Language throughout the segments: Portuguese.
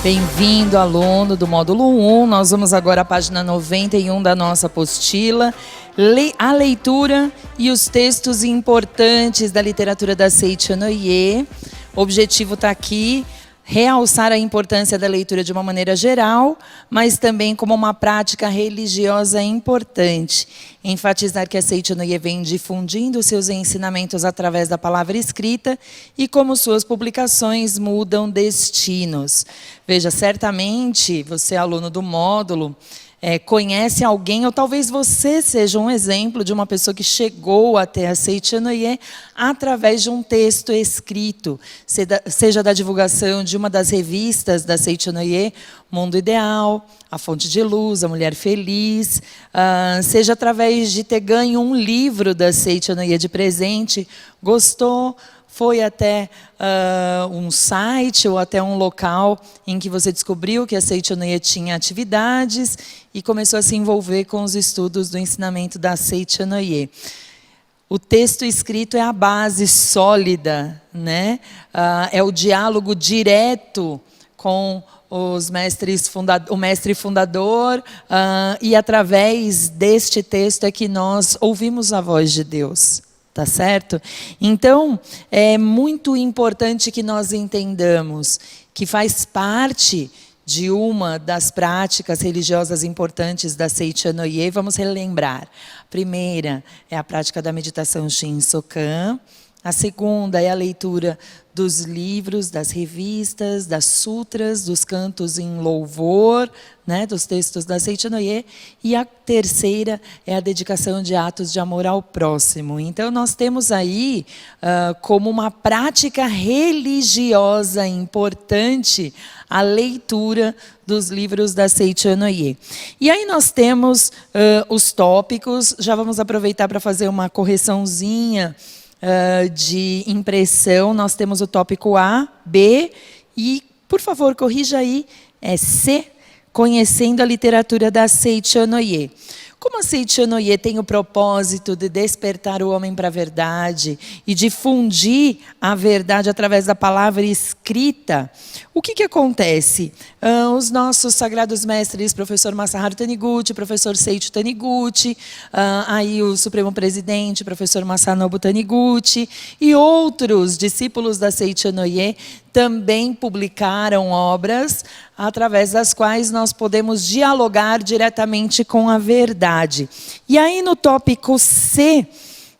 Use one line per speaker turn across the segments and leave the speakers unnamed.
Bem-vindo, aluno do módulo 1. Nós vamos agora à página 91 da nossa apostila. A leitura e os textos importantes da literatura da Seiichi Noye. O objetivo está aqui, realçar a importância da leitura de uma maneira geral, mas também como uma prática religiosa importante. Enfatizar que a Seiichi Noye vem difundindo seus ensinamentos através da palavra escrita e como suas publicações mudam destinos. Veja, certamente, você é aluno do módulo, conhece alguém, ou talvez você seja um exemplo de uma pessoa que chegou até a Seiichi Noye através de um texto escrito, seja da divulgação de uma das revistas da Seiichi Noye, Mundo Ideal, A Fonte de Luz, A Mulher Feliz, seja através de ter ganho um livro da Seiichi Noye de presente, gostou, foi até um site ou até um local em que você descobriu que a Seiichi Noye tinha atividades e começou a se envolver com os estudos do ensinamento da Seiichi Noye. O texto escrito é a base sólida, né? É o diálogo direto com o mestre fundador, e através deste texto é que nós ouvimos a voz de Deus. Tá certo? Então, é muito importante que nós entendamos que faz parte de uma das práticas religiosas importantes da Seiichi Noye. Vamos relembrar. A primeira é a prática da meditação Shinsokan. A segunda é a leitura dos livros, das revistas, das sutras, dos cantos em louvor, né, dos textos da Seiichi Noye. E a terceira é a dedicação de atos de amor ao próximo. Então, nós temos aí, como uma prática religiosa importante, a leitura dos livros da Seiichi Noye. E aí nós temos os tópicos. Já vamos aproveitar para fazer uma correçãozinha de impressão. Nós temos o tópico A, B e, por favor, corrija aí, é C, conhecendo a literatura da Seiichi Noye. Como a Seiichi Noye tem o propósito de despertar o homem para a verdade e difundir a verdade através da palavra escrita, o que acontece? Os nossos sagrados mestres, professor Masaharu Taniguchi, professor Seiichi Taniguchi, aí o Supremo Presidente, professor Masanobu Taniguchi, e outros discípulos da Seiichi Noye também publicaram obras através das quais nós podemos dialogar diretamente com a verdade. E aí no tópico C,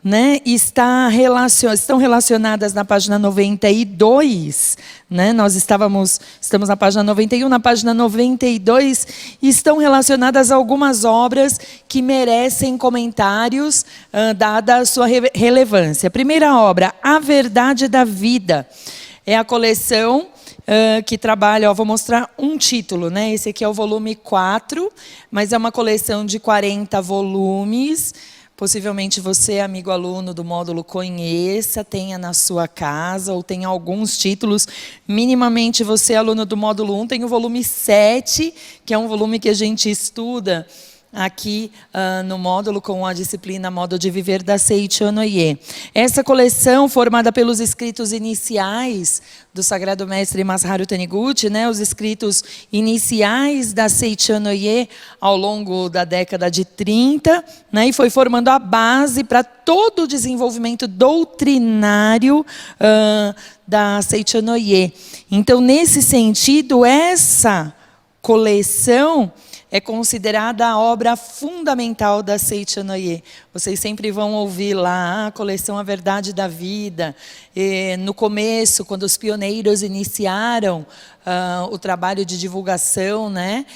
né, estão relacionadas na página 92, né, nós estamos na página 91, na página 92 estão relacionadas algumas obras que merecem comentários, dada a sua relevância. A primeira obra, A Verdade da Vida, é a coleção que trabalha, vou mostrar um título, né? Esse aqui é o volume 4, mas é uma coleção de 40 volumes. Possivelmente você, amigo aluno do módulo, conheça, tenha na sua casa, ou tenha alguns títulos. Minimamente você, aluno do módulo 1, tem o volume 7, que é um volume que a gente estuda aqui no módulo com a disciplina Modo de Viver da Seiichi Noye. Essa coleção, formada pelos escritos iniciais do Sagrado Mestre Masaharu Taniguchi, né, os escritos iniciais da Seiichi Noye ao longo da década de 30, né, e foi formando a base para todo o desenvolvimento doutrinário da Seiichi Noye. Então, nesse sentido, essa coleção é considerada a obra fundamental da Seiichi Noye. Vocês sempre vão ouvir lá a coleção A Verdade da Vida. No começo, quando os pioneiros iniciaram o trabalho de divulgação, né,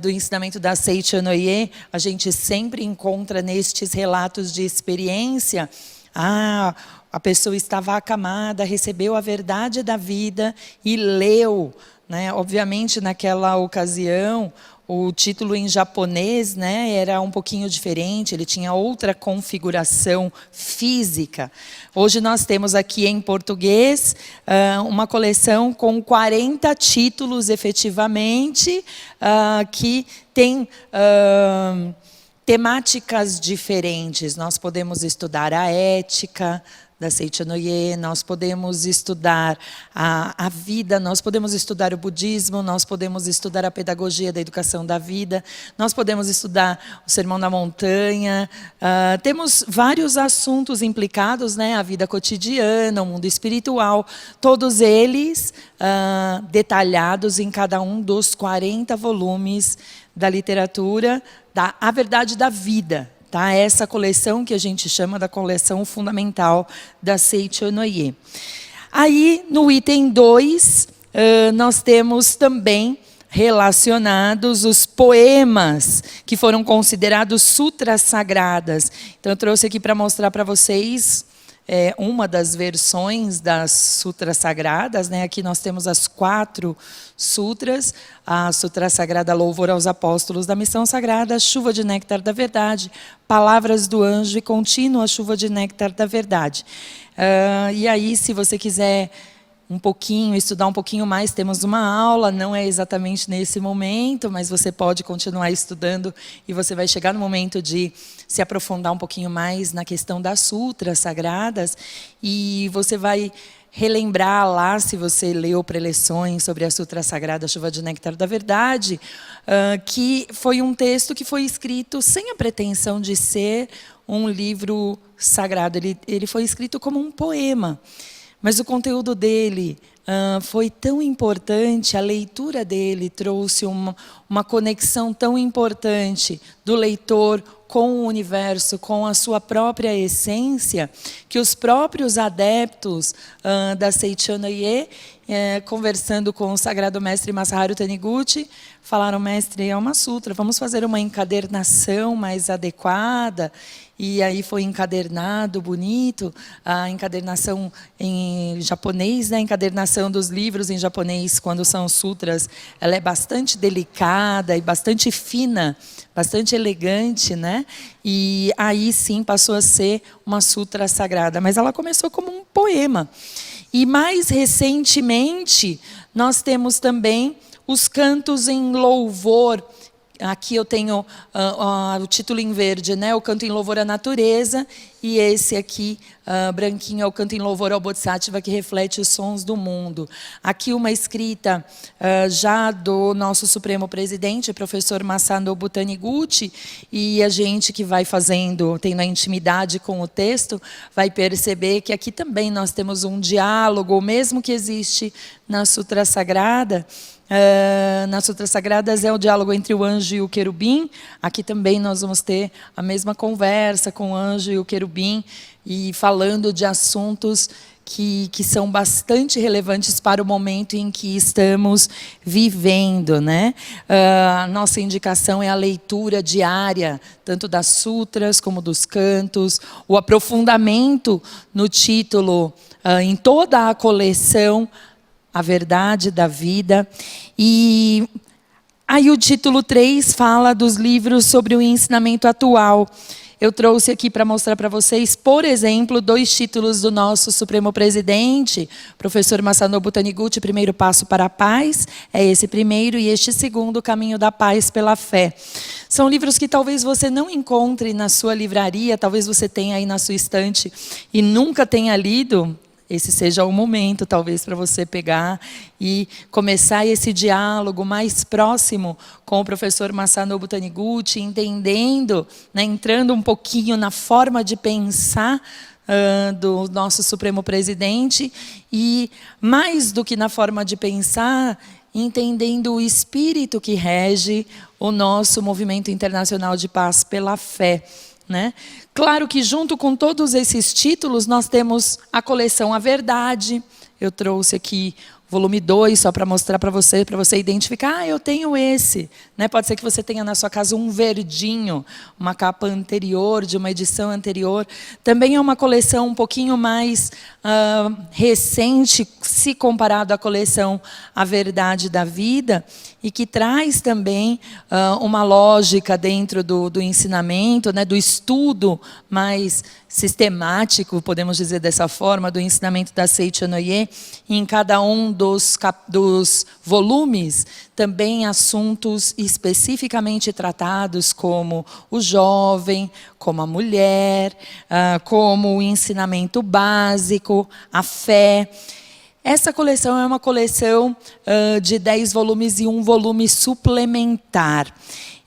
do ensinamento da Seiichi Noye, a gente sempre encontra nestes relatos de experiência, a pessoa estava acamada, recebeu a verdade da vida e leu, né? Obviamente, naquela ocasião, o título em japonês, né, era um pouquinho diferente, ele tinha outra configuração física. Hoje nós temos aqui em português uma coleção com 40 títulos efetivamente, que tem temáticas diferentes. Nós podemos estudar a ética, da Seicho Noye, nós podemos estudar a vida, nós podemos estudar o budismo, nós podemos estudar a pedagogia da educação da vida, nós podemos estudar o Sermão da Montanha, temos vários assuntos implicados, né, a vida cotidiana, o mundo espiritual, todos eles detalhados em cada um dos 40 volumes da literatura, A Verdade da Vida. Tá? Essa coleção que a gente chama da coleção fundamental da Seicho Noye. Aí, no item 2, nós temos também relacionados os poemas que foram considerados sutras sagradas. Então, eu trouxe aqui para mostrar para vocês uma das versões das sutras sagradas, né? Aqui nós temos as 4 sutras, a sutra sagrada Louvor aos Apóstolos da Missão Sagrada, Chuva de Néctar da Verdade, Palavras do Anjo e Contínua Chuva de Néctar da Verdade. E aí, se você quiser estudar um pouquinho mais, temos uma aula, não é exatamente nesse momento, mas você pode continuar estudando e você vai chegar no momento de se aprofundar um pouquinho mais na questão das sutras sagradas e você vai relembrar lá, se você leu preleções sobre a Sutra Sagrada Chuva de Néctar da Verdade, que foi um texto que foi escrito sem a pretensão de ser um livro sagrado, ele foi escrito como um poema. Mas o conteúdo dele foi tão importante, a leitura dele trouxe uma conexão tão importante do leitor com o universo, com a sua própria essência, que os próprios adeptos da Seicho Noye, conversando com o Sagrado Mestre Masaharu Taniguchi, falaram: mestre, é uma sutra, vamos fazer uma encadernação mais adequada. E aí foi encadernado, bonito, a encadernação em japonês, né? A encadernação dos livros em japonês, quando são sutras, ela é bastante delicada e bastante fina, bastante elegante, né? E aí sim passou a ser uma sutra sagrada, mas ela começou como um poema. E mais recentemente, nós temos também os cantos em louvor. Aqui eu tenho o título em verde, né? O Canto em Louvor à Natureza, e esse aqui, branquinho, é o Canto em Louvor ao Bodhisattva, que reflete os sons do mundo. Aqui uma escrita já do nosso Supremo Presidente, professor Masanobu Taniguchi, e a gente que vai tendo a intimidade com o texto, vai perceber que aqui também nós temos um diálogo, mesmo que existe na Sutra Sagrada. Nas Sutras Sagradas é o diálogo entre o anjo e o querubim. Aqui também nós vamos ter a mesma conversa com o anjo e o querubim, e falando de assuntos que são bastante relevantes para o momento em que estamos vivendo, né? A nossa indicação é a leitura diária, tanto das sutras como dos cantos, o aprofundamento no título, em toda a coleção, A Verdade da Vida. E aí o título 3 fala dos livros sobre o ensinamento atual. Eu trouxe aqui para mostrar para vocês, por exemplo, 2 títulos do nosso Supremo Presidente, professor Masanobu Taniguchi, Primeiro Passo para a Paz, é esse primeiro, e este segundo, Caminho da Paz pela Fé. São livros que talvez você não encontre na sua livraria, talvez você tenha aí na sua estante e nunca tenha lido. Esse seja o momento, talvez, para você pegar e começar esse diálogo mais próximo com o professor Masanobu Taniguchi, entendendo, né, entrando um pouquinho na forma de pensar do nosso Supremo Presidente, e, mais do que na forma de pensar, entendendo o espírito que rege o nosso movimento internacional de paz pela fé. Né? Claro que junto com todos esses títulos nós temos a coleção A Verdade. Eu trouxe aqui o volume 2 só para mostrar para você identificar, eu tenho esse. Né? Pode ser que você tenha na sua casa um verdinho, uma capa anterior, de uma edição anterior. Também é uma coleção um pouquinho mais recente, se comparado à coleção A Verdade da Vida, e que traz também uma lógica dentro do ensinamento, né, do estudo mais sistemático, podemos dizer dessa forma, do ensinamento da Seicho Noye, em cada um dos volumes, também assuntos especificamente tratados como o jovem, como a mulher, como o ensinamento básico, a fé. Essa coleção é uma coleção de 10 volumes e um volume suplementar.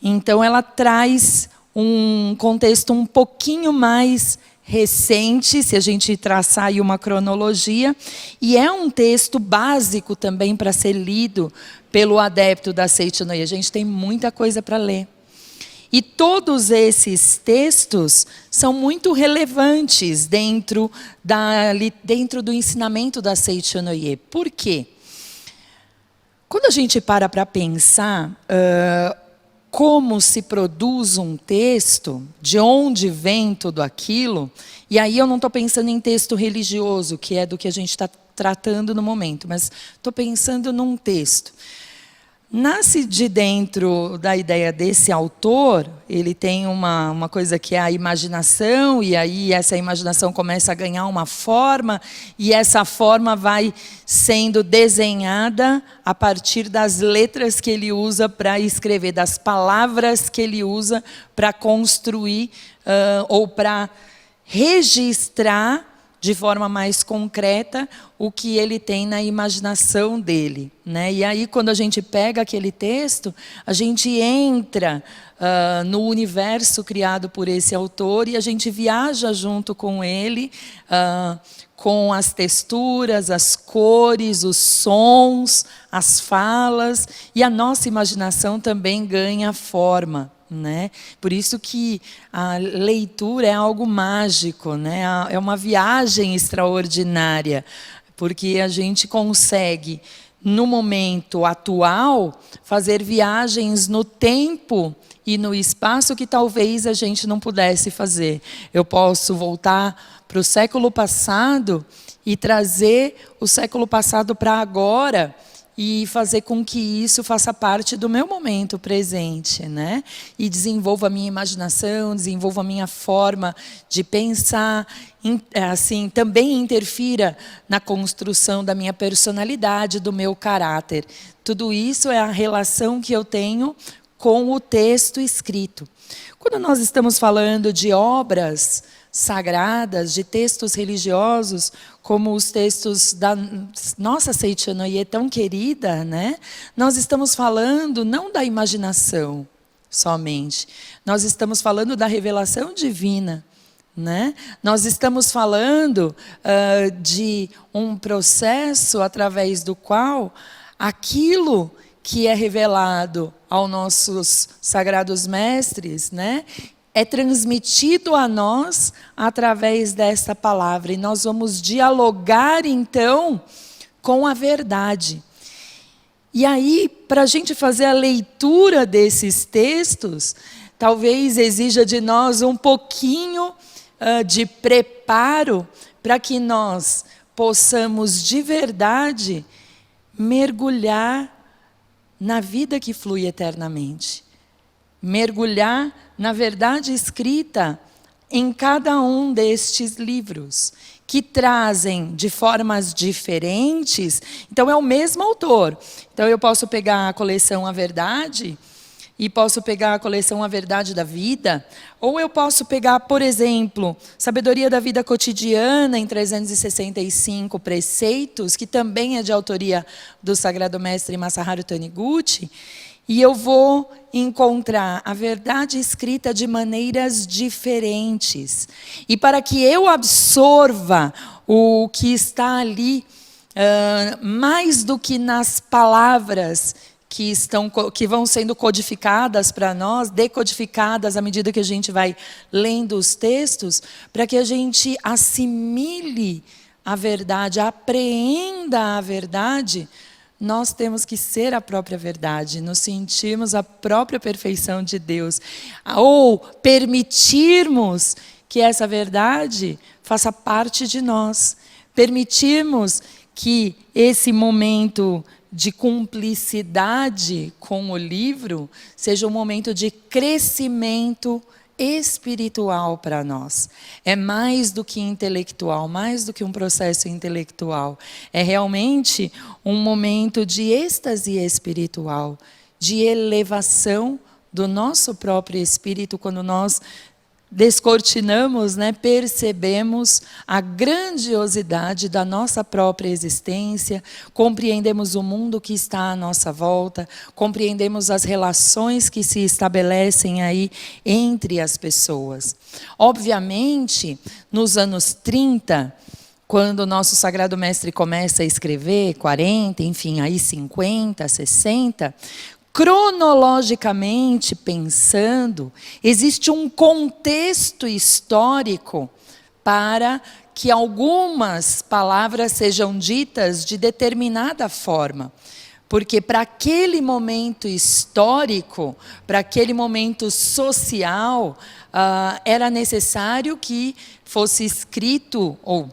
Então, ela traz um contexto um pouquinho mais recente, se a gente traçar aí uma cronologia, e é um texto básico também para ser lido pelo adepto da Seichonoye. A gente tem muita coisa para ler. E todos esses textos são muito relevantes dentro do ensinamento da Seichonoye. Por quê? Quando a gente para pensar como se produz um texto, de onde vem tudo aquilo, e aí eu não estou pensando em texto religioso, que é do que a gente está tratando no momento, mas estou pensando num texto. Nasce de dentro da ideia desse autor, ele tem uma coisa que é a imaginação, e aí essa imaginação começa a ganhar uma forma, e essa forma vai sendo desenhada a partir das letras que ele usa para escrever, das palavras que ele usa para construir ou para registrar de forma mais concreta o que ele tem na imaginação dele, né? E aí, quando a gente pega aquele texto, a gente entra no universo criado por esse autor e a gente viaja junto com ele, com as texturas, as cores, os sons, as falas, e a nossa imaginação também ganha forma, né? Por isso que a leitura é algo mágico, né? É uma viagem extraordinária, porque a gente consegue, no momento atual, fazer viagens no tempo e no espaço que talvez a gente não pudesse fazer. Eu posso voltar para o século passado e trazer o século passado para agora, e fazer com que isso faça parte do meu momento presente, né? E desenvolva a minha imaginação, desenvolva a minha forma de pensar, assim, também interfira na construção da minha personalidade, do meu caráter. Tudo isso é a relação que eu tenho com o texto escrito. Quando nós estamos falando de obras sagradas, de textos religiosos, como os textos da nossa Seichonoye tão querida, né? Nós estamos falando não da imaginação somente, nós estamos falando da revelação divina, né? Nós estamos falando de um processo através do qual aquilo que é revelado aos nossos sagrados mestres, né, é transmitido a nós através dessa palavra. E nós vamos dialogar, então, com a verdade. E aí, para a gente fazer a leitura desses textos, talvez exija de nós um pouquinho de preparo para que nós possamos, de verdade, mergulhar na vida que flui eternamente. Mergulhar na verdade escrita em cada um destes livros, que trazem de formas diferentes. Então, é o mesmo autor. Então, eu posso pegar a coleção A Verdade, e posso pegar a coleção A Verdade da Vida, ou eu posso pegar, por exemplo, Sabedoria da Vida Cotidiana, em 365 preceitos, que também é de autoria do Sagrado Mestre Masaharu Taniguchi, e eu vou encontrar a verdade escrita de maneiras diferentes. E para que eu absorva o que está ali, mais do que nas palavras que vão sendo codificadas para nós, decodificadas à medida que a gente vai lendo os textos, para que a gente assimile a verdade, apreenda a verdade. Nós temos que ser a própria verdade, nos sentirmos a própria perfeição de Deus, ou permitirmos que essa verdade faça parte de nós, permitirmos que esse momento de cumplicidade com o livro seja um momento de crescimento espiritual para nós. É mais do que intelectual, mais do que um processo intelectual. É realmente um momento de êxtase espiritual, de elevação do nosso próprio espírito, quando nós descortinamos, né, percebemos a grandiosidade da nossa própria existência, compreendemos o mundo que está à nossa volta, compreendemos as relações que se estabelecem aí entre as pessoas. Obviamente, nos anos 30, quando o nosso Sagrado Mestre começa a escrever, 40, enfim, aí 50, 60, cronologicamente pensando, existe um contexto histórico para que algumas palavras sejam ditas de determinada forma. Porque para aquele momento histórico, para aquele momento social, era necessário que fosse escrito, ou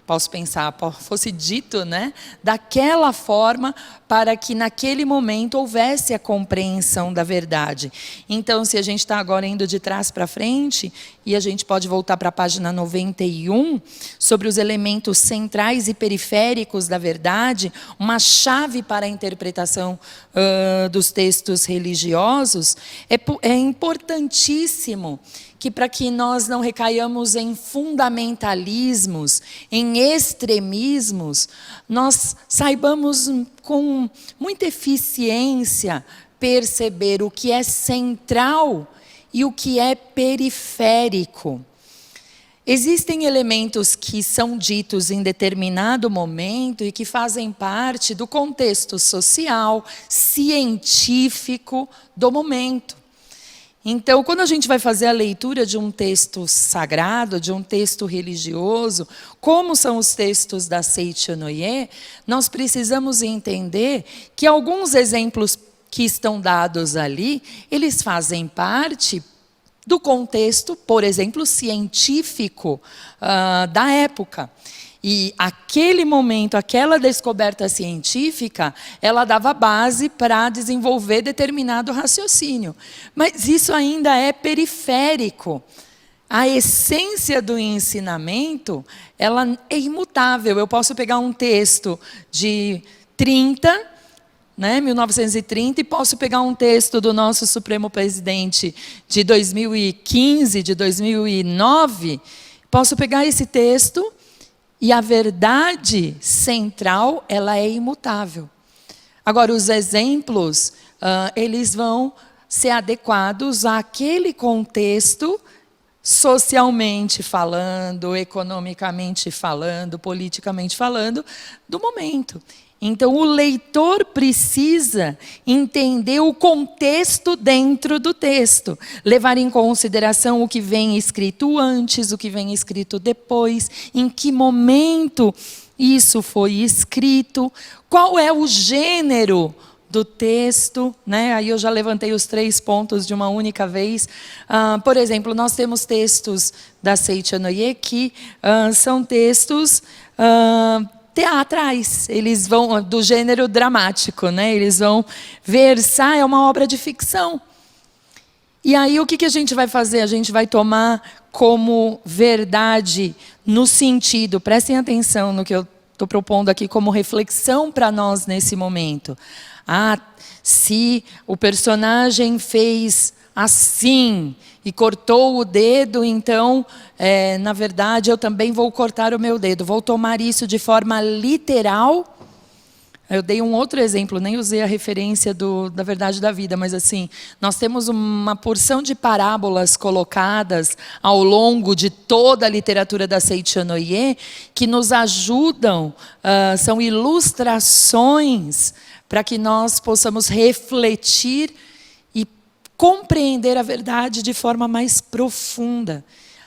posso pensar, fosse dito, né, daquela forma, para que naquele momento houvesse a compreensão da verdade. Então, se a gente está agora indo de trás para frente, e a gente pode voltar para a página 91, sobre os elementos centrais e periféricos da verdade, uma chave para a interpretação dos textos religiosos, é importantíssimo que, para que nós não recaiamos em fundamentalismos, em extremismos, nós saibamos com muita eficiência perceber o que é central e o que é periférico. Existem elementos que são ditos em determinado momento e que fazem parte do contexto social, científico do momento. Então, quando a gente vai fazer a leitura de um texto sagrado, de um texto religioso, como são os textos da Seicho-no-ie, nós precisamos entender que alguns exemplos que estão dados ali, eles fazem parte do contexto, por exemplo, científico da época. E aquele momento, aquela descoberta científica, ela dava base para desenvolver determinado raciocínio. Mas isso ainda é periférico. A essência do ensinamento, ela é imutável. Eu posso pegar um texto de 30, 1930, e posso pegar um texto do nosso Supremo Presidente de 2015, de 2009, posso pegar esse texto e a verdade central, ela é imutável. Agora, os exemplos, eles vão ser adequados àquele contexto, socialmente falando, economicamente falando, politicamente falando, do momento. Então, o leitor precisa entender o contexto dentro do texto, levar em consideração o que vem escrito antes, o que vem escrito depois, em que momento isso foi escrito, qual é o gênero do texto, né? Aí eu já levantei os 3 pontos de uma única vez. Por exemplo, nós temos textos da Seicho-no-ie que são textos teatrais, eles vão do gênero dramático, né? Eles vão versar, é uma obra de ficção. E aí o que a gente vai fazer? A gente vai tomar como verdade no sentido, prestem atenção no que eu estou propondo aqui como reflexão para nós nesse momento. Se o personagem fez assim e cortou o dedo, então, na verdade, eu também vou cortar o meu dedo. Vou tomar isso de forma literal. Eu dei um outro exemplo, nem usei a referência da verdade da vida, mas assim, nós temos uma porção de parábolas colocadas ao longo de toda a literatura da Seicho-no-ie que nos ajudam, são ilustrações para que nós possamos refletir e compreender a verdade de forma mais profunda.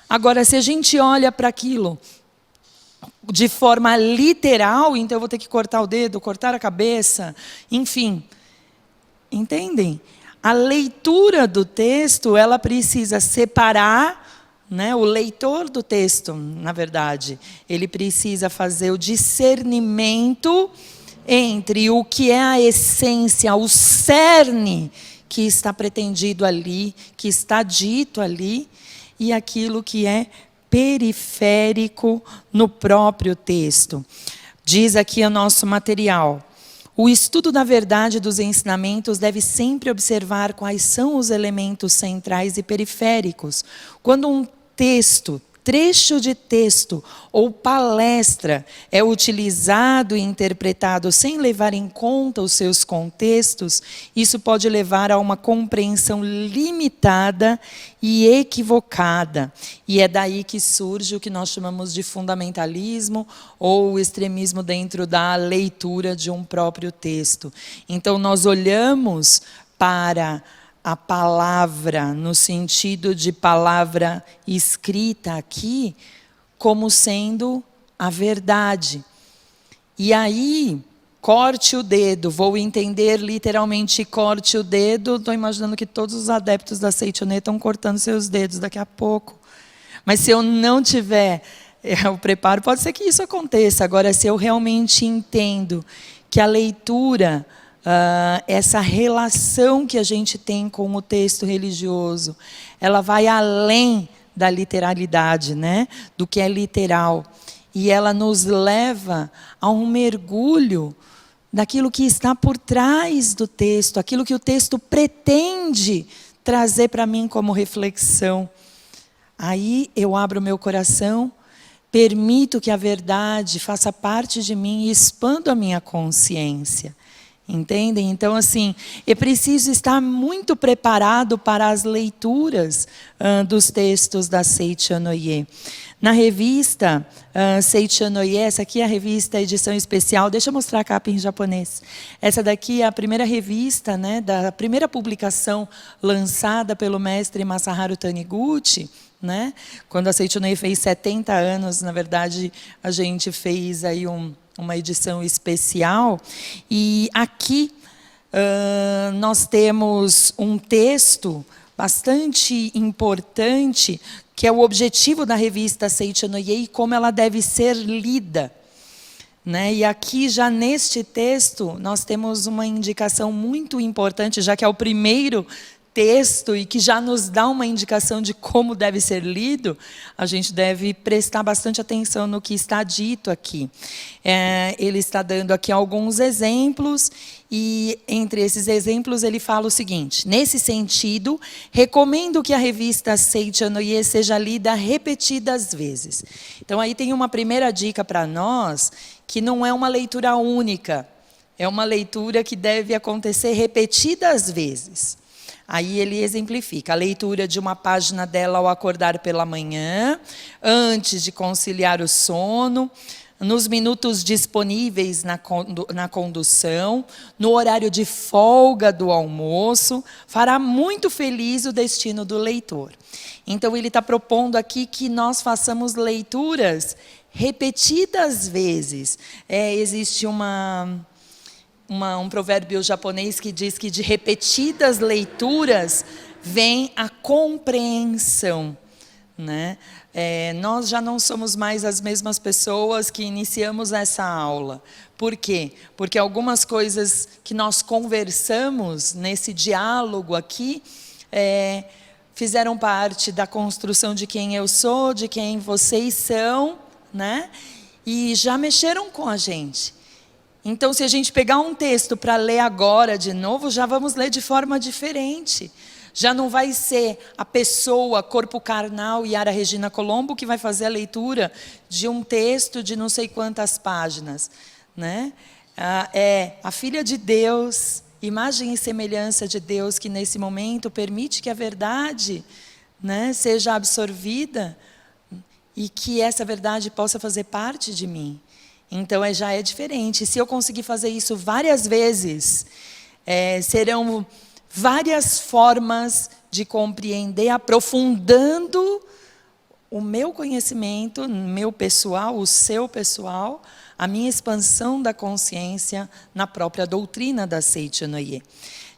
Agora, se a gente olha para aquilo de forma literal, então eu vou ter que cortar o dedo, cortar a cabeça, enfim. Entendem? A leitura do texto, ela precisa separar, né, o leitor do texto, na verdade. Ele precisa fazer o discernimento entre o que é a essência, o cerne que está pretendido ali, que está dito ali, e aquilo que é periférico no próprio texto. Diz aqui o nosso material: o estudo da verdade dos ensinamentos deve sempre observar quais são os elementos centrais e periféricos. Quando um texto, trecho de texto ou palestra é utilizado e interpretado sem levar em conta os seus contextos, isso pode levar a uma compreensão limitada e equivocada. E é daí que surge o que nós chamamos de fundamentalismo ou extremismo dentro da leitura de um próprio texto. Então, nós olhamos para a palavra, no sentido de palavra escrita aqui, como sendo a verdade. E aí, corte o dedo, vou entender literalmente corte o dedo, estou imaginando que todos os adeptos da Seichonoye estão cortando seus dedos daqui a pouco. Mas se eu não tiver o preparo, pode ser que isso aconteça. Agora, se eu realmente entendo que a leitura, essa relação que a gente tem com o texto religioso, ela vai além da literalidade, né? Do que é literal. E ela nos leva a um mergulho daquilo que está por trás do texto, aquilo que o texto pretende trazer para mim como reflexão. Aí eu abro meu coração, permito que a verdade faça parte de mim e expando a minha consciência. Entendem? Então, assim, é preciso estar muito preparado para as leituras dos textos da Seichonoye. Na revista Seichonoye, essa aqui é a revista edição especial, deixa eu mostrar a capa em japonês. Essa daqui é a primeira revista, né, da primeira publicação lançada pelo mestre Masaharu Taniguchi, né? Quando a Seichonoye fez 70 anos, na verdade, a gente fez aí uma edição especial, e aqui nós temos um texto bastante importante, que é o objetivo da revista Seichonoye e como ela deve ser lida. Né? E aqui, já neste texto, nós temos uma indicação muito importante, já que é o primeiro texto e que já nos dá uma indicação de como deve ser lido, a gente deve prestar bastante atenção no que está dito aqui. Ele está dando aqui alguns exemplos, e entre esses exemplos ele fala o seguinte: nesse sentido, recomendo que a revista Seichonoye seja lida repetidas vezes. Então aí tem uma primeira dica para nós, que não é uma leitura única, é uma leitura que deve acontecer repetidas vezes. Aí ele exemplifica a leitura de uma página dela ao acordar pela manhã, antes de conciliar o sono, nos minutos disponíveis na condução, no horário de folga do almoço, fará muito feliz o destino do leitor. Então ele está propondo aqui que nós façamos leituras repetidas vezes. Existe um provérbio japonês que diz que de repetidas leituras vem a compreensão. Né? Nós já não somos mais as mesmas pessoas que iniciamos essa aula. Por quê? Porque algumas coisas que nós conversamos nesse diálogo aqui fizeram parte da construção de quem eu sou, de quem vocês são, né? E já mexeram com a gente. Então, se a gente pegar um texto para ler agora de novo, já vamos ler de forma diferente. Já não vai ser a pessoa, corpo carnal, Yara Regina Colombo, que vai fazer a leitura de um texto de não sei quantas páginas. Né? É a filha de Deus, imagem e semelhança de Deus, que nesse momento permite que a verdade, né, seja absorvida e que essa verdade possa fazer parte de mim. Então, já é diferente. Se eu conseguir fazer isso várias vezes, serão várias formas de compreender, aprofundando o meu conhecimento, meu pessoal, o seu pessoal, a minha expansão da consciência na própria doutrina da Seichonoye.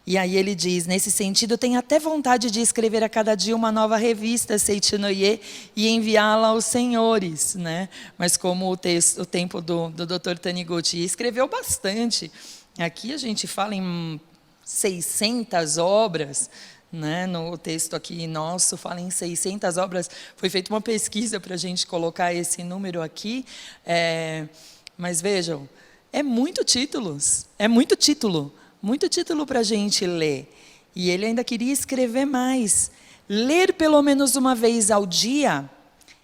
E aí ele diz, nesse sentido, tenho até vontade de escrever a cada dia uma nova revista Seichonoye e enviá-la aos senhores, né? Mas como o tempo do Dr. Taniguchi escreveu bastante, aqui a gente fala em 600 obras, né? No texto aqui nosso fala em 600 obras. Foi feita uma pesquisa para a gente colocar esse número aqui. Mas vejam, é muito títulos, muito título para a gente ler. E ele ainda queria escrever mais. Ler pelo menos uma vez ao dia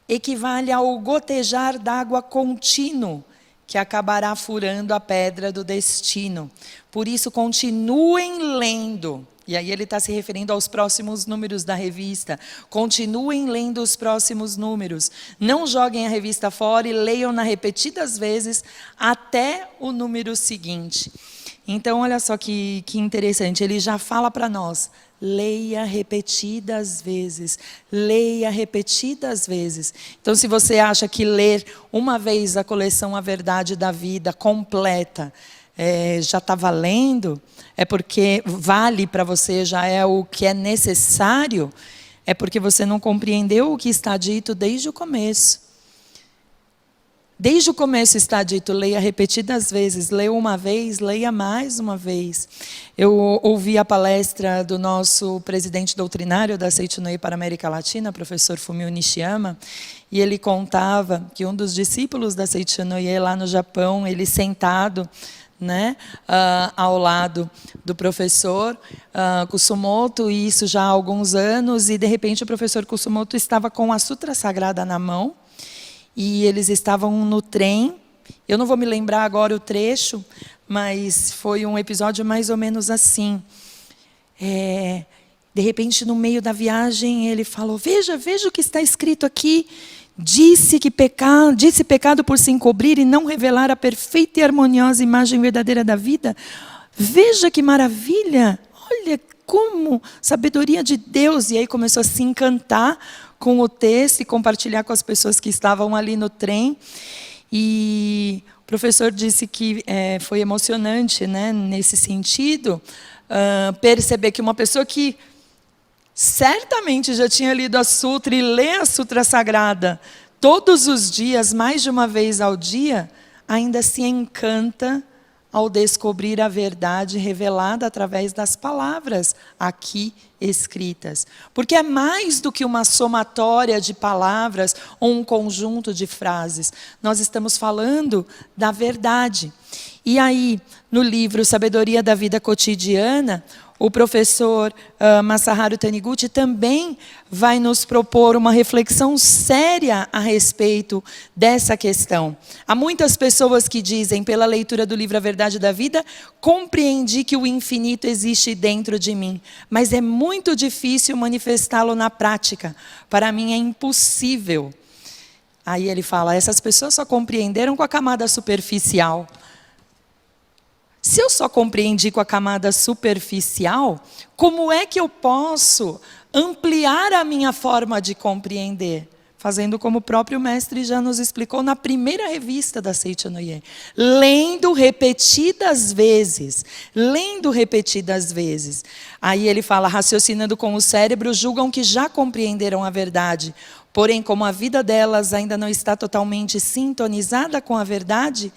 equivale ao gotejar d'água contínuo, que acabará furando a pedra do destino. Por isso, continuem lendo. E aí ele está se referindo aos próximos números da revista. Continuem lendo os próximos números. Não joguem a revista fora e leiam-na repetidas vezes até o número seguinte. Então, olha só que interessante. Ele já fala para nós, leia repetidas vezes. Leia repetidas vezes. Então, se você acha que ler uma vez a coleção A Verdade da Vida completa já está valendo, é porque vale para você, já é o que é necessário, é porque você não compreendeu o que está dito desde o começo. Desde o começo está dito, leia repetidas vezes, leu uma vez, leia mais uma vez. Eu ouvi a palestra do nosso presidente doutrinário da Seicho-no-ie para a América Latina, professor Fumio Nishiyama, e ele contava que um dos discípulos da Seicho-no-ie lá no Japão, ele sentado, né, ao lado do professor Kusumoto, e isso já há alguns anos, e de repente o professor Kusumoto estava com a Sutra Sagrada na mão, e eles estavam no trem. Eu não vou me lembrar agora o trecho, mas foi um episódio mais ou menos assim. De repente, no meio da viagem, ele falou, veja o que está escrito aqui. Disse pecado por se encobrir e não revelar a perfeita e harmoniosa imagem verdadeira da vida. Veja que maravilha! Olha como sabedoria de Deus. E aí começou a se encantar com o texto e compartilhar com as pessoas que estavam ali no trem. E o professor disse que foi emocionante, né, nesse sentido, perceber que uma pessoa que certamente já tinha lido a Sutra e lê a Sutra Sagrada todos os dias, mais de uma vez ao dia, ainda se encanta ao descobrir a verdade revelada através das palavras aqui escritas. Porque é mais do que uma somatória de palavras ou um conjunto de frases. Nós estamos falando da verdade. E aí, no livro Sabedoria da Vida Cotidiana, o professor Masaharu Taniguchi também vai nos propor uma reflexão séria a respeito dessa questão. Há muitas pessoas que dizem, pela leitura do livro A Verdade da Vida, compreendi que o infinito existe dentro de mim, mas é muito difícil manifestá-lo na prática. Para mim é impossível. Aí ele fala, essas pessoas só compreenderam com a camada superficial. Se eu só compreendi com a camada superficial, como é que eu posso ampliar a minha forma de compreender? Fazendo como o próprio mestre já nos explicou na primeira revista da Seicho-no-ie. Lendo repetidas vezes. Lendo repetidas vezes. Aí ele fala, raciocinando com o cérebro, julgam que já compreenderam a verdade. Porém, como a vida delas ainda não está totalmente sintonizada com a verdade,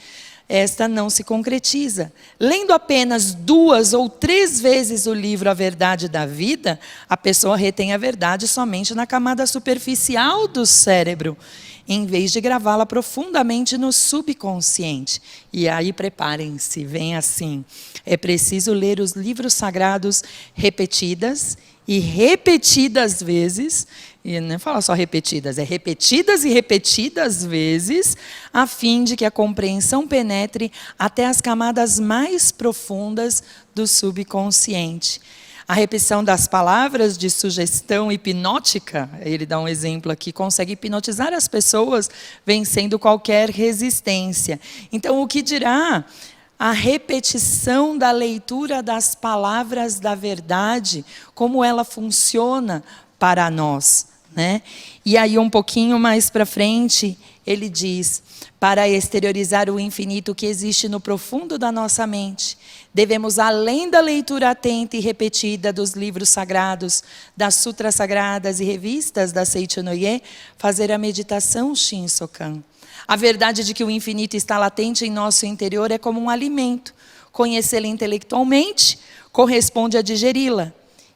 esta não se concretiza. Lendo apenas 2 ou 3 vezes o livro A Verdade da Vida, a pessoa retém a verdade somente na camada superficial do cérebro, em vez de gravá-la profundamente no subconsciente. E aí, preparem-se, vem assim. É preciso ler os livros sagrados repetidas e repetidas vezes, e não fala só repetidas, é repetidas e repetidas vezes, a fim de que a compreensão penetre até as camadas mais profundas do subconsciente. A repetição das palavras de sugestão hipnótica, ele dá um exemplo aqui, consegue hipnotizar as pessoas, vencendo qualquer resistência. Então, o que dirá a repetição da leitura das palavras da verdade, como ela funciona para nós, né? E aí, um pouquinho mais para frente, ele diz, para exteriorizar o infinito que existe no profundo da nossa mente, devemos, além da leitura atenta e repetida dos livros sagrados, das sutras sagradas e revistas da Seicho-no-ie, fazer a meditação Shinsokan. A verdade de que o infinito está latente em nosso interior é como um alimento, Conhecê-la intelectualmente corresponde a digeri-la.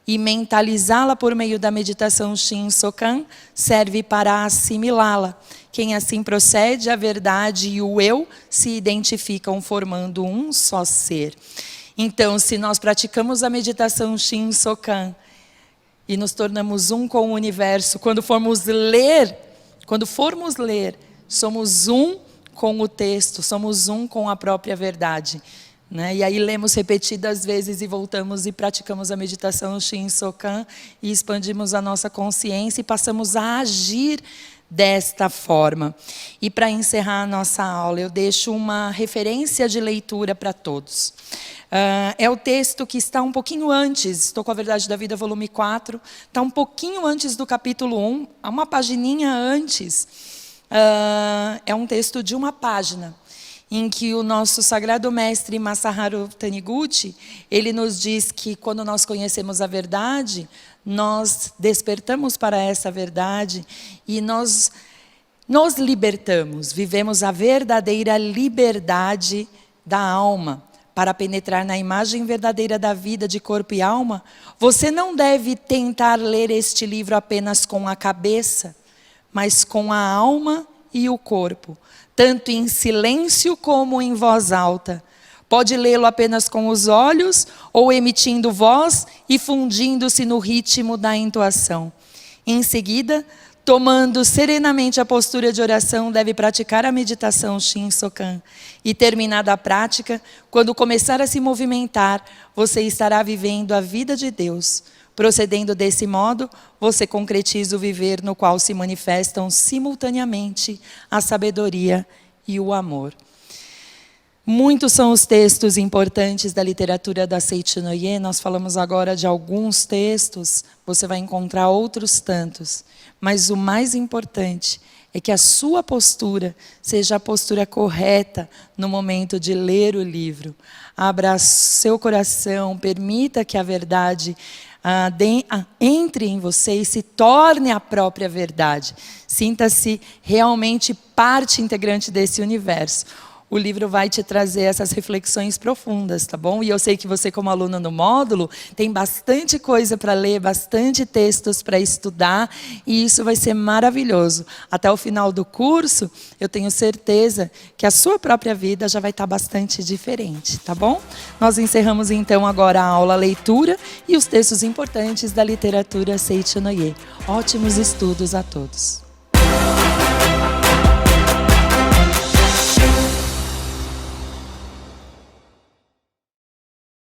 E mentalizá-la por meio da meditação Shin-Sokan serve para assimilá-la. Quem assim procede, a verdade e o eu se identificam formando um só ser. Então, se nós praticamos a meditação Shin-Sokan e nos tornamos um com o universo, quando formos ler, somos um com o texto, somos um com a própria verdade. Né? E aí lemos repetidas vezes e voltamos e praticamos a meditação Shin-Sokan e expandimos a nossa consciência e passamos a agir desta forma. E para encerrar a nossa aula, eu deixo uma referência de leitura para todos. É o texto que está um pouquinho antes, estou com a Verdade da Vida, volume 4, está um pouquinho antes do capítulo 1, uma pagininha antes. É um texto de uma página, em que o nosso sagrado mestre Masaharu Taniguchi, ele nos diz que quando nós conhecemos a verdade, nós despertamos para essa verdade e nós nos libertamos, vivemos a verdadeira liberdade da alma. Para penetrar na imagem verdadeira da vida de corpo e alma, você não deve tentar ler este livro apenas com a cabeça, mas com a alma e o corpo, tanto em silêncio como em voz alta. Pode lê-lo apenas com os olhos ou emitindo voz e fundindo-se no ritmo da entoação. Em seguida, tomando serenamente a postura de oração, deve praticar a meditação Shin-Sokan. E terminada a prática, quando começar a se movimentar, você estará vivendo a vida de Deus. Procedendo desse modo, você concretiza o viver no qual se manifestam simultaneamente a sabedoria e o amor. Muitos são os textos importantes da literatura da Seicho Noye. Nós falamos agora de alguns textos, você vai encontrar outros tantos. Mas o mais importante é que a sua postura seja a postura correta no momento de ler o livro. Abra seu coração, permita que a verdade entre em você e se torne a própria verdade. Sinta-se realmente parte integrante desse universo. O livro vai te trazer essas reflexões profundas, tá bom? E eu sei que você, como aluno no módulo, tem bastante coisa para ler, bastante textos para estudar, e isso vai ser maravilhoso. Até o final do curso, eu tenho certeza que a sua própria vida já vai estar bastante diferente, tá bom? Nós encerramos então agora a aula leitura e os textos importantes da literatura Seicho Noye. Ótimos estudos a todos.